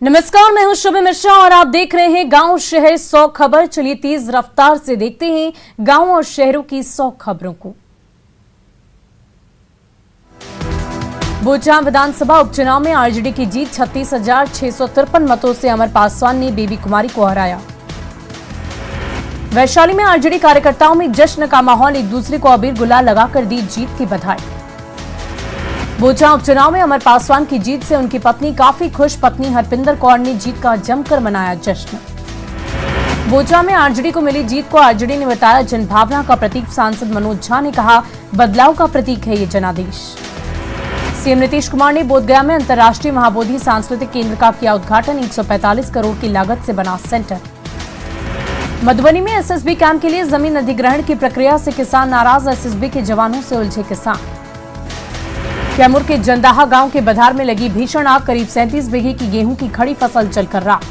नमस्कार, मैं हूं शुभ मिश्रा और आप देख रहे हैं गांव शहर 100 खबर। चलिए तेज रफ्तार से देखते हैं गांव और शहरों की 100 खबरों को। बोचाम विधानसभा उपचुनाव में आरजेडी की जीत 36,653 मतों से अमर पासवान ने बेबी कुमारी को हराया। वैशाली में आरजेडी कार्यकर्ताओं में जश्न का माहौल, एक दूसरे को अबीर गुलाल लगाकर दी जीत की बधाई। बोचाम उपचुनाव में अमर पासवान की जीत से उनकी पत्नी काफी खुश। पत्नी हरपिंदर कौर ने जीत का जमकर मनाया जश्न। बोचाम में आरजेडी को मिली जीत को आरजेडी ने बताया जनभावना का प्रतीक। सांसद मनोज झा ने कहा बदलाव का प्रतीक है ये जनादेश। सीएम नीतीश कुमार ने बोधगया में अंतर्राष्ट्रीय महाबोधि सांस्कृतिक केंद्र का किया उद्घाटन। 145 करोड़ की लागत से बना सेंटर। मधुबनी में एसएसबी कैंप के लिए जमीन अधिग्रहण की प्रक्रिया से किसान नाराज। एसएसबी के जवानों से उलझे किसान। कैमूर के जंदाहा गांव के बधार में लगी भीषण आग, करीब 37 बीघे की गेहूं की खड़ी फसल जलकर राख।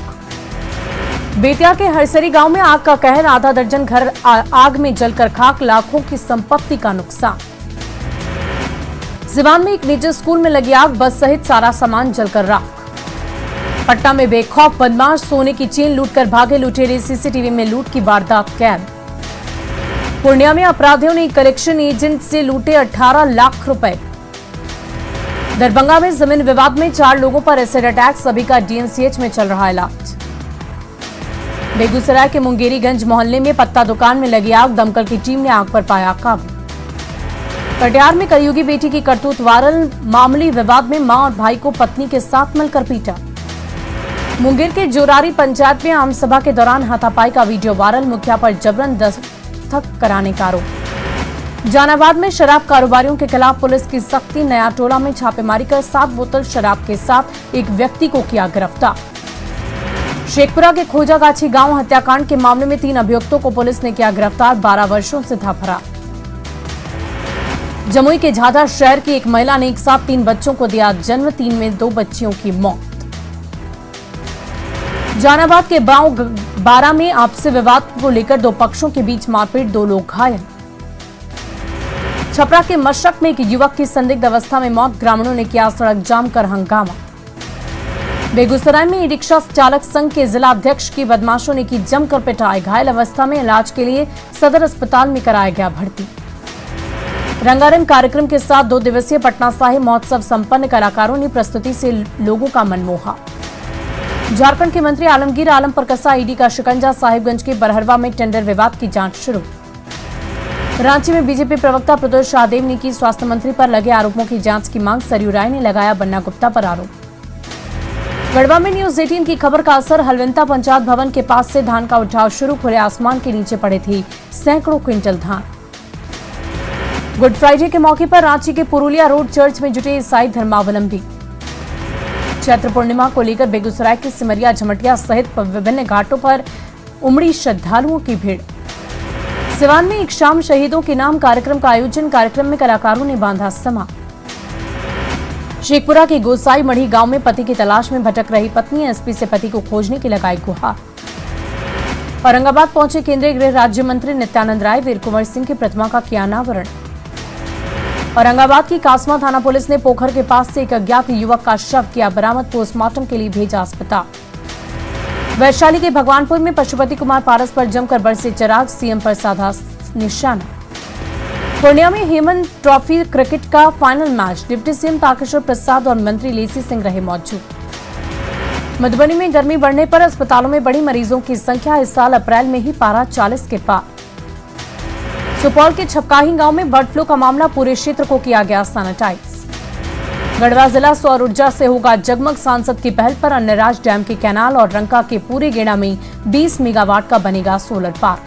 बेतिया के हरसरी गांव में आग का कहर, आधा दर्जन घर आग में जलकर खाक, लाखों की संपत्ति का नुकसान। सिवान में एक निजी स्कूल में लगी आग, बस सहित सारा सामान जलकर राख। पटना में बेखौफ बदमाश सोने की चेन लूटकर भागे, लुटेरे सीसीटीवी में लूट की वारदात कैद। पूर्णिया में अपराधियों ने कलेक्शन एजेंट से लूटे 18 लाख रुपए। दरभंगा में जमीन विवाद में 4 लोगों पर एसिड अटैक, सभी का डीएमसीएच में चल रहा इलाज। बेगूसराय के मुंगेरीगंज मोहल्ले में पत्ता दुकान में लगी आग, दमकल की टीम ने आग पर पाया काबू। कटिहार में कलयुगी बेटी की करतूत वायरल, मामूली विवाद में मां और भाई को पत्नी के साथ मिलकर पीटा। मुंगेर के जोरारी पंचायत में आम सभा के दौरान हाथापाई का वीडियो वायरल, मुखिया पर जबरन दस्तक कराने का आरोप। जहानाबाद में शराब कारोबारियों के खिलाफ पुलिस की सख्ती, नया टोला में छापेमारी कर 7 बोतल शराब के साथ एक व्यक्ति को किया गिरफ्तार। शेखपुरा के खोजागाछी गांव हत्याकांड के मामले में 3 अभियुक्तों को पुलिस ने किया गिरफ्तार, 12 वर्षों से था फरार। जमुई के झाझा शहर की एक महिला ने एक साथ 3 बच्चों को दिया जन्म, 3 में 2 बच्चियों की मौत। जहानाबाद के गांव 12 में आपसी विवाद को लेकर 2 पक्षों के बीच मारपीट, 2 लोग घायल। छपरा के मशरक में एक युवक की संदिग्ध अवस्था में मौत, ग्रामीणों ने किया सड़क जाम कर हंगामा। बेगूसराय में ई रिक्शा चालक संघ के जिला अध्यक्ष की बदमाशों ने की जमकर पिटाई, घायल अवस्था में इलाज के लिए सदर अस्पताल में कराया गया भर्ती। रंगारंग कार्यक्रम के साथ 2 दिवसीय पटना साहिब महोत्सव संपन्न, कलाकारों ने प्रस्तुति से लोगों का मन मोहा। झारखंड के मंत्री आलमगीर आलम पर कसा ईडी का शिकंजा, साहिबगंज के बरहरवा में टेंडर विवाद की जांच शुरू। रांची में बीजेपी प्रवक्ता प्रदोष शाहदेव ने की स्वास्थ्य मंत्री पर लगे आरोपों की जांच की मांग, सरयू राय ने लगाया बन्ना गुप्ता पर आरोप। गढ़वा में न्यूज 18 की खबर का असर, हलवंता पंचायत भवन के पास से धान का उठाव शुरू, खुले आसमान के नीचे पड़े थे सैकड़ों क्विंटल धान। गुड फ्राइडे के मौके पर रांची के पुरुलिया रोड चर्च में जुटे ईसाई धर्मावलंबी। चैत्र पूर्णिमा को लेकर बेगूसराय के सिमरिया, झमटिया सहित विभिन्न घाटों पर उमड़ी श्रद्धालुओं की भीड़। सिवान में एक शाम शहीदों के नाम कार्यक्रम का आयोजन, कार्यक्रम में कलाकारों ने बांधा समा। शेखपुरा के गोसाई मढ़ी गांव में पति की तलाश में भटक रही पत्नी, एसपी से पति को खोजने की लगाई गुहार। औरंगाबाद पहुंचे केंद्रीय गृह राज्य मंत्री नित्यानंद राय, वीर कुंवर सिंह की प्रतिमा का किया अनावरण। औरंगाबाद की कासमा थाना पुलिस ने पोखर के पास से एक अज्ञात युवक का शव किया बरामद, पोस्टमार्टम के लिए भेजा अस्पताल। वैशाली के भगवानपुर में पशुपति कुमार पारस पर जमकर बरसे चिराग, सीएम पर साधा निशाना। पूर्णिया में हेमंत ट्रॉफी क्रिकेट का final match, deputy CM Tarkishore Prasad और मंत्री लेसी सिंह रहे मौजूद। मधुबनी में गर्मी बढ़ने पर अस्पतालों में बढ़ी मरीजों की संख्या, इस साल अप्रैल में ही पारा 40 के पार। सुपौल के छपकाही गांव में बर्ड फ्लू का मामला, पूरे क्षेत्र को किया गया सैनिटाइज। गढ़वा जिला सौर ऊर्जा से होगा जगमग, सांसद की पहल पर अन्नराज डैम के कैनाल और रंका के पूरे गेड़ा में 20 मेगावाट का बनेगा सोलर पार्क।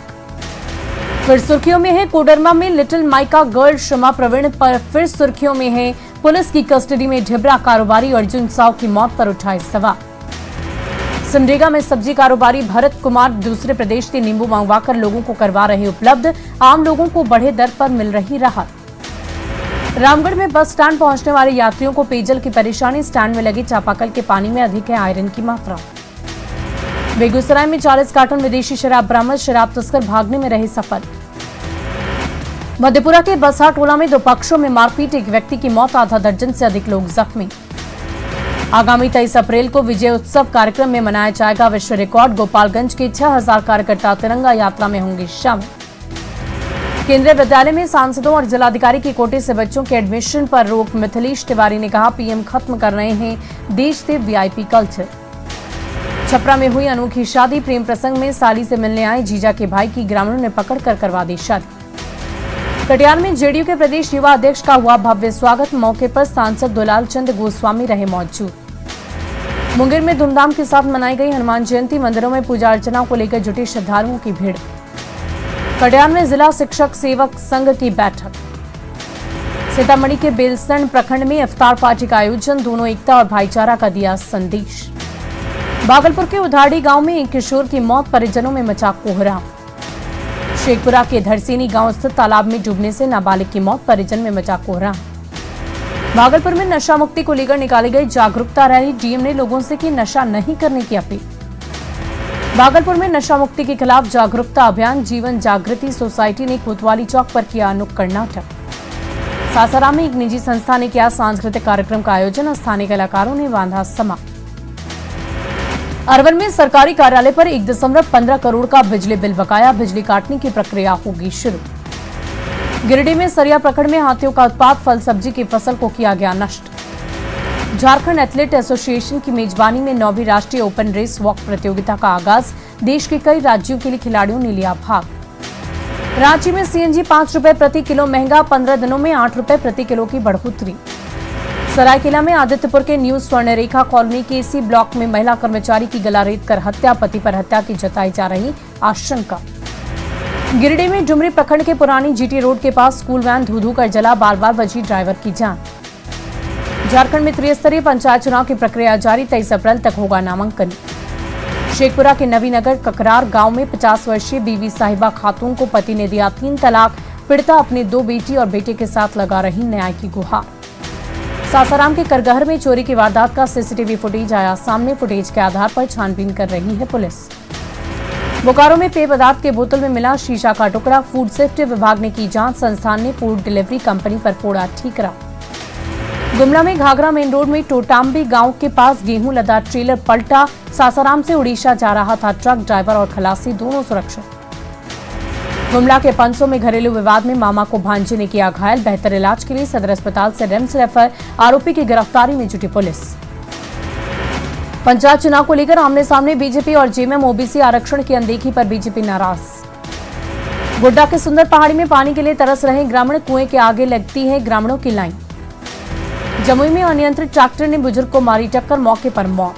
फिर सुर्खियों में है कोडरमा में लिटिल माइका गर्ल शमा प्रवीण पर फिर सुर्खियों में है, पुलिस की कस्टडी में ढिबरा कारोबारी अर्जुन साव की मौत पर उठाए सवाल। सिमडेगा में सब्जी कारोबारी भरत कुमार दूसरे प्रदेश से नींबू मंगवाकर लोगों को करवा रहे उपलब्ध, आम लोगों को बढ़े दर पर मिल रही राहत। रामगढ़ में बस स्टैंड पहुंचने वाले यात्रियों को पेयजल की परेशानी, स्टैंड में लगे चापाकल के पानी में अधिक है आयरन की मात्रा। बेगूसराय में 40 कार्टन विदेशी शराब बरामद, शराब तस्कर भागने में रहे सफल। मधेपुरा के बसहा टोला में 2 पक्षों में मारपीट, एक व्यक्ति की मौत, आधा दर्जन से अधिक लोग जख्मी। आगामी 23 अप्रैल को विजय उत्सव कार्यक्रम में मनाया जाएगा विश्व रिकॉर्ड। गोपालगंज के 6000 कार्यकर्ता तिरंगा यात्रा में होंगे शामिल। केंद्रीय विद्यालय में सांसदों और जिलाधिकारी के कोटे से बच्चों के एडमिशन पर रोक। मिथिलेश तिवारी ने कहा, पीएम खत्म कर रहे हैं देश से वीआईपी कल्चर। छपरा में हुई अनोखी शादी। प्रेम प्रसंग में साली से मिलने आए जीजा के भाई की ग्रामीणों ने पकड़कर करवा दी शादी। कटिहार में जेडीयू के प्रदेश युवा अध्यक्ष का हुआ भव्य स्वागत। मौके पर सांसद दुलाल चंद गोस्वामी रहे मौजूद। मुंगेर में धूमधाम के साथ मनाई गई हनुमान जयंती। मंदिरों में पूजा अर्चना को लेकर जुटी श्रद्धालुओं की भीड़। कटिहार में जिला शिक्षक सेवक संघ की बैठक। सीतामढ़ी के बेलसंड प्रखंड में इफ्तार पार्टी का आयोजन। दोनों एकता और भाईचारा का दिया संदेश। भागलपुर के उधाड़ी गांव में एक किशोर की मौत, परिजनों में मचा कोहराम। शेखपुरा के धरसेनी गांव स्थित तालाब में डूबने से नाबालिग की मौत, परिजन में मचा कोहराम। भागलपुर में नशा मुक्ति को लेकर निकाली गई जागरूकता रैली। डीएम ने लोगों से की नशा नहीं करने की अपील। भागलपुर में नशा मुक्ति के खिलाफ जागरूकता अभियान। जीवन जागृति सोसाइटी ने कोतवाली चौक पर किया नुक्कड़ नाटक। सासाराम में एक निजी संस्था ने किया सांस्कृतिक कार्यक्रम का आयोजन। स्थानीय कलाकारों ने बांधा समा। अरवल में सरकारी कार्यालय पर 1.15 करोड़ का बिजली बिल बकाया। बिजली काटने की प्रक्रिया होगी शुरू। गिरिडीह में सरिया प्रखंड में हाथियों का उत्पात। फल सब्जी की फसल को किया गया नष्ट। झारखंड एथलेट एसोसिएशन की मेजबानी में 9वीं राष्ट्रीय ओपन रेस वॉक प्रतियोगिता का आगाज। देश के कई राज्यों के लिए खिलाड़ियों ने लिया भाग। रांची में सीएनजी 5 रुपए प्रति किलो महंगा। 15 दिनों में 8 रुपए प्रति किलो की बढ़ोतरी। सरायकेला में आदित्यपुर के न्यू स्वर्णरेखा कॉलोनी के इसी ब्लॉक में महिला कर्मचारी की गला रेत कर हत्या। पति पर हत्या की जताई जा रही आशंका। गिरिडीह में डुमरी प्रखंड के पुरानी जीटी रोड के पास स्कूल वैन धू कर जला। बार बार बची ड्राइवर की जान। झारखंड में त्रिस्तरीय पंचायत चुनाव की प्रक्रिया जारी। 23 अप्रैल तक होगा नामांकन। शेखपुरा के नवीनगर ककरार गांव में 50 वर्षीय बीवी साहिबा खातून को पति ने दिया 3 तलाक। पीड़िता अपनी 2 बेटी और बेटे के साथ लगा रही न्याय की गुहार। सासाराम के करगहर में चोरी की वारदात का सीसीटीवी फुटेज आया सामने। फुटेज के आधार पर छानबीन कर रही है पुलिस। बोकारो में पेय पदार्थ के बोतल में मिला शीशा का टुकड़ा। फूड सेफ्टी विभाग ने की जांच। संस्थान ने फूड डिलीवरी कंपनी पर फोड़ा ठीकरा। गुमला में घाघरा मेन रोड में टोटाम्बी गांव के पास गेहूं लदा ट्रेलर पलटा। सासाराम से उड़ीसा जा रहा था ट्रक। ड्राइवर और खलासी दोनों सुरक्षित। गुमला के पंसों में घरेलू विवाद में मामा को भांजे ने किया घायल। बेहतर इलाज के लिए सदर अस्पताल से रिम्स रेफर। आरोपी की गिरफ्तारी में जुटी पुलिस। पंचायत चुनाव को लेकर आमने सामने बीजेपी और जेएमएम। ओबीसी आरक्षण की अनदेखी पर बीजेपी नाराज। गोड्डा के सुंदर पहाड़ी में पानी के लिए तरस रहे ग्रामीण। कुएं के आगे लगती है ग्रामीणों की लाइन। जमुई में अनियंत्रित ट्रैक्टर ने बुजुर्ग को मारी टक्कर, मौके पर मौत।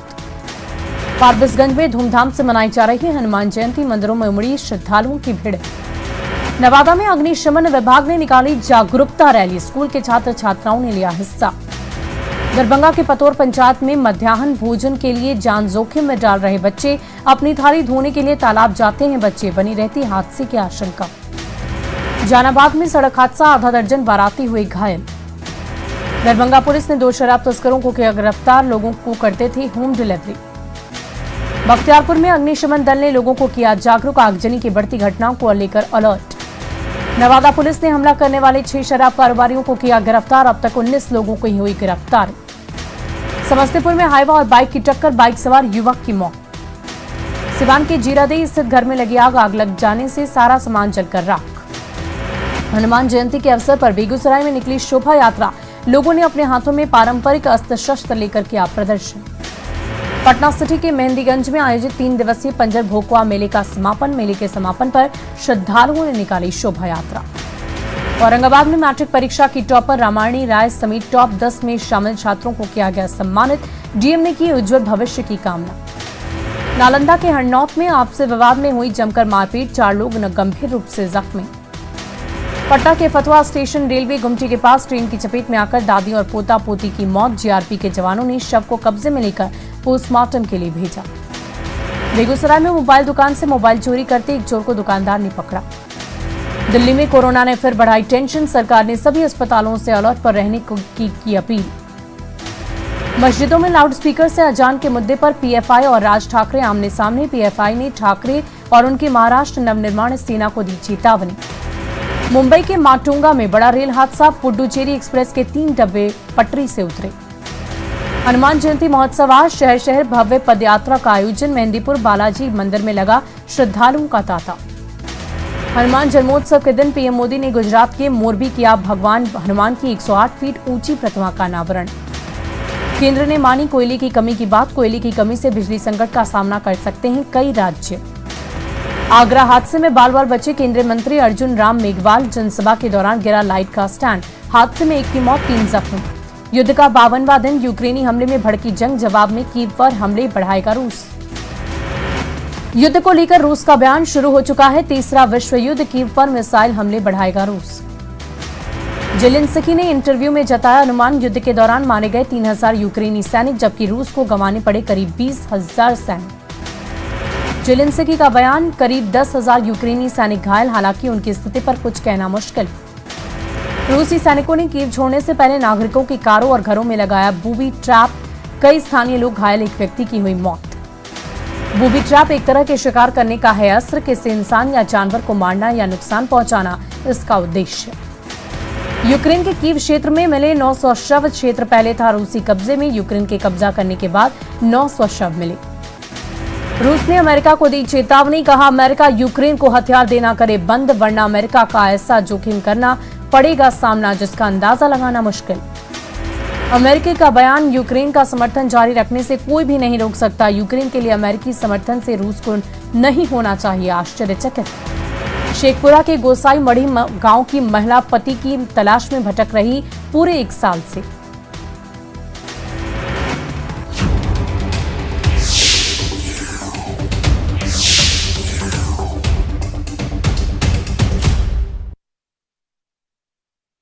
फारबिसगंज में धूमधाम से मनाई जा रही है हनुमान जयंती। मंदिरों में उमड़ी श्रद्धालुओं की भीड़। नवादा में अग्निशमन विभाग ने निकाली जागरूकता रैली। स्कूल के छात्र छात्राओं ने लिया हिस्सा। दरभंगा के पतोर पंचायत में मध्याह्न भोजन के लिए जान जोखिम में डाल रहे बच्चे। अपनी थाली धोने के लिए तालाब जाते हैं बच्चे। बनी रहती हादसे की आशंका। जहानाबाद में सड़क हादसा। आधा दर्जन बाराती हुए घायल। दरभंगा पुलिस ने 2 शराब तस्करों को किया गिरफ्तार। लोगों को करते थे होम डिलीवरी। बख्तियारपुर में अग्निशमन दल ने लोगों को किया जागरूक। आगजनी की बढ़ती घटनाओं को लेकर अलर्ट। नवादा पुलिस ने हमला करने वाले 6 शराब कारोबारियों को किया गिरफ्तार। अब तक 19 लोगों को हुई गिरफ्तारी। समस्तीपुर में हाईवा और बाइक की टक्कर। बाइक सवार युवक की मौत। सिवान के जीरादेई स्थित घर में लगी आग लग जाने से सारा सामान जलकर राख। हनुमान जयंती के अवसर पर बेगूसराय में निकली शोभा यात्रा। लोगों ने अपने हाथों में पारंपरिक अस्त्र शस्त्र लेकर किया प्रदर्शन। पटना सिटी के मेहंदीगंज में आयोजित 3 दिवसीय पंजर भोकुआ मेले का समापन। मेले के समापन पर श्रद्धालुओं ने निकाली शोभा यात्रा। औरंगाबाद में मैट्रिक परीक्षा की टॉपर रामायणी राय समेत टॉप 10 में शामिल छात्रों को किया गया सम्मानित। डीएम ने की उज्जवल भविष्य की कामना। नालंदा के हरनौत में आपसी विवाद में हुई जमकर मारपीट। 4 लोग गंभीर रूप से जख्मी। पटना के फतुहा स्टेशन रेलवे गुमटी के पास ट्रेन की चपेट में आकर दादी और पोता पोती की मौत। जीआरपी के जवानों ने शव को कब्जे में लेकर पोस्टमार्टम के लिए भेजा। बेगूसराय में मोबाइल दुकान से मोबाइल चोरी करते एक चोर को दुकानदार ने पकड़ा। दिल्ली में कोरोना ने फिर बढ़ाई टेंशन। सरकार ने सभी अस्पतालों से अलर्ट पर रहने की अपील। मस्जिदों में लाउडस्पीकर से अजान के मुद्दे पर पीएफआई और राज ठाकरे आमने सामने। पीएफआई ने ठाकरे और उनकी महाराष्ट्र नवनिर्माण सेना को दी चेतावनी। मुंबई के माटुंगा में बड़ा रेल हादसा। पुडुचेरी एक्सप्रेस के 3 डब्बे पटरी से उतरे। हनुमान जयंती महोत्सव आज शहर शहर भव्य पदयात्रा का आयोजन। मेहंदीपुर बालाजी मंदिर में लगा श्रद्धालुओं का तांता। हनुमान जन्मोत्सव के दिन पीएम मोदी ने गुजरात के मोरबी किया भगवान हनुमान की 108 फीट ऊंची प्रतिमा का अनावरण। केंद्र ने मानी कोयले की कमी की बात। कोयले की कमी से बिजली संकट का सामना कर सकते हैं कई राज्य। आगरा हादसे में बाल बाल बचे केंद्रीय मंत्री अर्जुन राम मेघवाल। जनसभा के दौरान गिरा लाइट का स्टैंड। हादसे में 1 की मौत, 3 जख्मी। युद्ध का 52वां दिन। यूक्रेनी हमले में भड़की जंग। जवाब में कीव पर हमले बढ़ाएगा रूस। युद्ध को लेकर रूस का बयान। शुरू हो चुका है तीसरा विश्व युद्ध। कीव पर मिसाइल हमले बढ़ाएगा रूस। जेलेंस्की ने इंटरव्यू में जताया अनुमान युद्ध के दौरान मारे गए 3000 यूक्रेनी सैनिक, जबकि रूस को गंवाने पड़े करीब 20,000 सैनिक। जेलेंस्की का बयान। करीब 10,000 यूक्रेनी सैनिक घायल, हालांकि उनकी स्थिति पर कुछ कहना मुश्किल। रूसी सैनिकों ने कीव छोड़ने से पहले नागरिकों की कारों और घरों में लगाया बूबी ट्रैप। कई स्थानीय लोग घायल, एक व्यक्ति की हुई मौत। बूबी ट्रैप एक तरह के शिकार करने का है अस्त्र। किसी इंसान या जानवर को मारना या नुकसान पहुंचाना इसका उद्देश्य। यूक्रेन के कीव क्षेत्र में मिले 900 शव। क्षेत्र पहले था रूसी कब्जे में। यूक्रेन के कब्जा करने के बाद 900 शव मिले। रूस ने अमेरिका को दी चेतावनी। कहा अमेरिका यूक्रेन को हथियार देना करे बंद, वरना अमेरिका का ऐसा जोखिम करना पड़ेगा सामना जिसका अंदाजा लगाना मुश्किल। अमेरिका का बयान। यूक्रेन का समर्थन जारी रखने से कोई भी नहीं रोक सकता। यूक्रेन के लिए अमेरिकी समर्थन से रूस को नहीं होना चाहिए आश्चर्यचकित। शेखपुरा के गोसाई मढ़ी गांव की महिला पति की तलाश में भटक रही पूरे 1 साल से।